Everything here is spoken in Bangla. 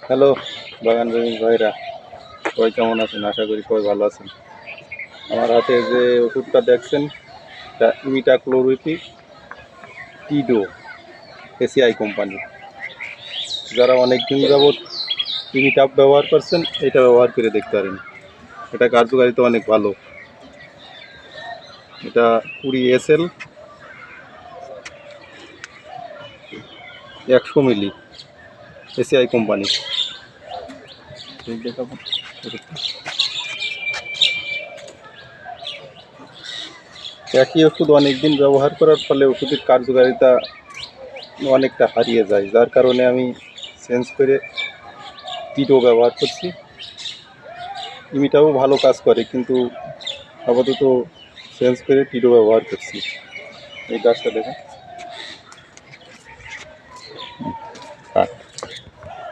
হ্যালো বাগান প্রেমিক ভাইরা, সবাই কেমন আছেন? আশা করি সবাই ভালো আছেন। আমার হাতে যে ওষুধটা দেখছেন, এটা ইমিডাক্লোপিড টিডো, এসিআই কোম্পানি। যারা অনেক দিন যাবৎ ইমিটাপ ব্যবহার করছেন, এটা ব্যবহার করে দেখতে পারেন। এটা কার্যকারিতা অনেক ভালো। এটা 20 SL 100 মিলি, এসিআই কোম্পানি। একই ওষুধ অনেকদিন ব্যবহার করার ফলে ওষুধের কার্যকারিতা অনেকটা হারিয়ে যায়, যার কারণে আমি চেঞ্জ করে টিডো ব্যবহার করছি। ইমিটাও ভালো কাজ করে, কিন্তু আপাতত চেঞ্জ করে টিডো ব্যবহার করছি। এই গাছটা দেখেন।